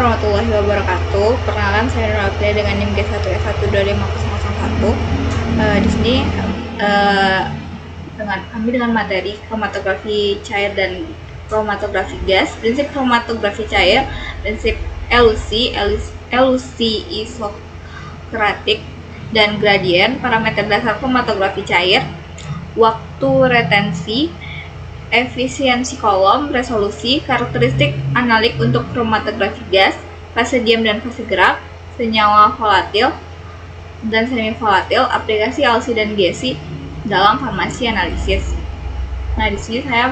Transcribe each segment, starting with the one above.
warahmatullahi wabarakatuh. Perkenalan, saya Nur Apria dengan NIM G1S12501. Di sini dengan materi kromatografi cair dan kromatografi gas, prinsip kromatografi cair, prinsip elusi isokratik dan gradien, parameter dasar kromatografi cair, waktu retensi, efisiensi kolom, resolusi, karakteristik analik untuk kromatografi gas, fase diam dan fase gerak, senyawa volatil dan semi volatil, aplikasi ALSI dan GESI dalam farmasi analisis. Nah, di sini saya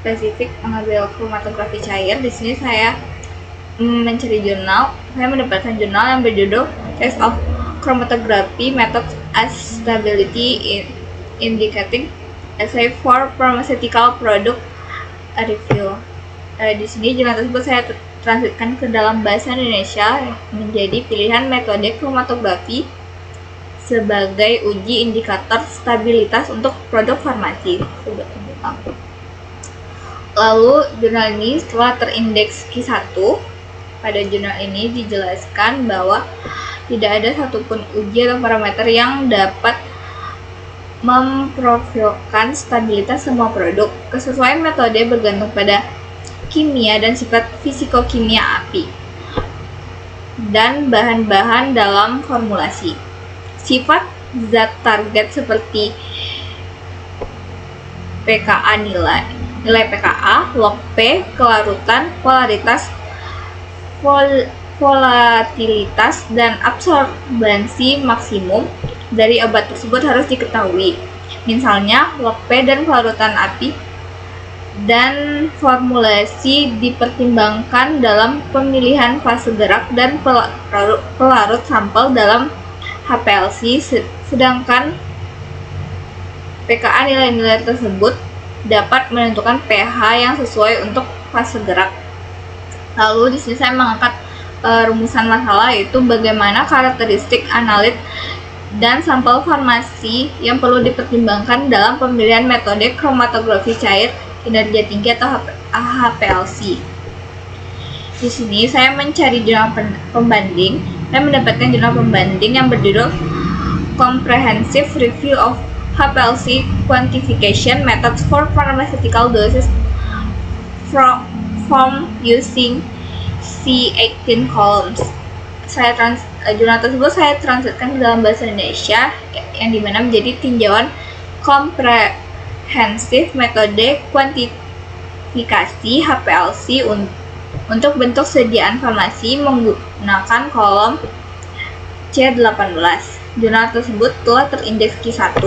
spesifik mengambil kromatografi cair. Di sini saya mencari jurnal. Saya mendapatkan jurnal yang berjudul Test of Chromatography Methods as Stability Indicating Essay for Pharmaceutical Product Review. Di sini jurnal tersebut saya transkripsikan ke dalam bahasa Indonesia menjadi pilihan metode kromatografi sebagai uji indikator stabilitas untuk produk farmasi. Lalu jurnal ini setelah terindeks Q1, pada jurnal ini dijelaskan bahwa tidak ada satupun uji atau parameter yang dapat memprofilkan stabilitas semua produk. Kesesuaian metode bergantung pada kimia dan sifat fisikokimia api dan bahan-bahan dalam formulasi. Sifat zat target seperti pKa nilai pKa, log P, kelarutan, polaritas, volatilitas, dan absorbansi maksimum dari obat tersebut harus diketahui. Misalnya, log P dan kelarutan api dan formulasi dipertimbangkan dalam pemilihan fase gerak dan pelarut sampel dalam HPLC, sedangkan pKa nilai-nilai tersebut dapat menentukan pH yang sesuai untuk fase gerak. Lalu di sini saya mengangkat rumusan masalah, yaitu bagaimana karakteristik analit dan sampel farmasi yang perlu dipertimbangkan dalam pemilihan metode kromatografi cair kinerja tinggi atau HPLC. Di sini saya mencari jurnal pembanding dan mendapatkan jurnal pembanding yang berjudul Comprehensive Review of HPLC Quantification Methods for Pharmaceutical Doses from Using C18 Columns. Jurnal tersebut saya transkripsikan ke dalam bahasa Indonesia, yang dimana menjadi tinjauan komprehensif metode kuantifikasi HPLC untuk bentuk sediaan farmasi menggunakan kolom C18. Jurnal tersebut telah terindeks Q1.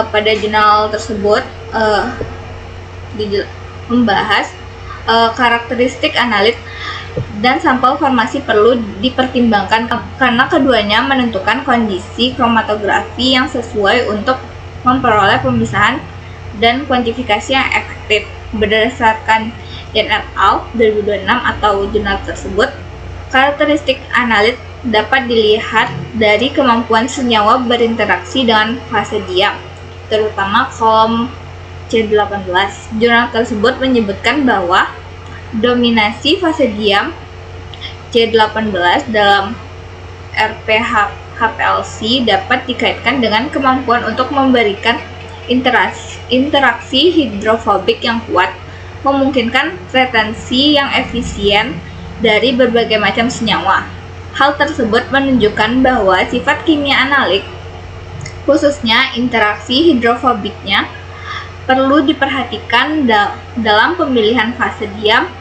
Pada jurnal tersebut membahas karakteristik analit dan sampel farmasi perlu dipertimbangkan karena keduanya menentukan kondisi kromatografi yang sesuai untuk memperoleh pemisahan dan kuantifikasi yang efektif. Berdasarkan Yan et al. 2026 atau jurnal tersebut, karakteristik analit dapat dilihat dari kemampuan senyawa berinteraksi dengan fase diam, terutama kolom C18. Jurnal tersebut menyebutkan bahwa dominasi fase diam C18 dalam RPH-HPLC dapat dikaitkan dengan kemampuan untuk memberikan interaksi hidrofobik yang kuat, memungkinkan retensi yang efisien dari berbagai macam senyawa. Hal tersebut menunjukkan bahwa sifat kimia analik, khususnya interaksi hidrofobiknya, perlu diperhatikan dalam pemilihan fase diam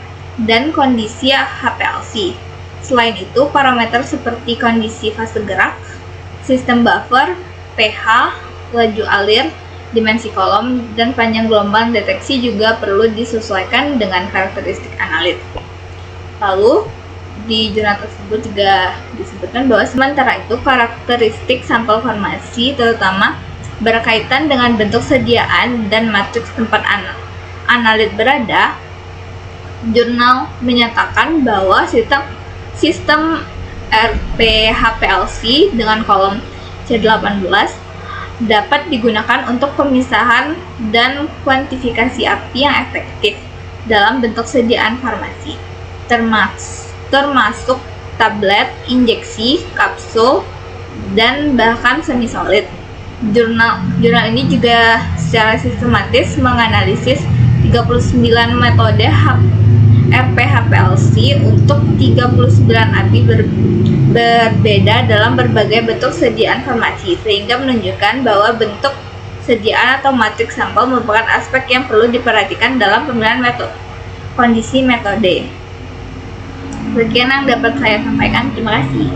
dan kondisi HPLC. Selain itu, parameter seperti kondisi fase gerak, sistem buffer, pH, laju alir, dimensi kolom, dan panjang gelombang deteksi juga perlu disesuaikan dengan karakteristik analit. Lalu, di jurnal tersebut juga disebutkan bahwa sementara itu karakteristik sampel farmasi terutama berkaitan dengan bentuk sediaan dan matriks tempat analit berada. Jurnal menyatakan bahwa sistem RPHPLC dengan kolom C18 dapat digunakan untuk pemisahan dan kuantifikasi api yang efektif. dalam bentuk sediaan farmasi, termasuk tablet, injeksi, kapsul, dan bahkan semi solid. Jurnal ini juga secara sistematis menganalisis 39 metode RPHPLC untuk 39 API berbeda dalam berbagai bentuk sediaan farmasi, sehingga menunjukkan bahwa bentuk sediaan atau matriks sampel merupakan aspek yang perlu diperhatikan dalam pemilihan kondisi metode. Sekian yang dapat saya sampaikan. Terima kasih.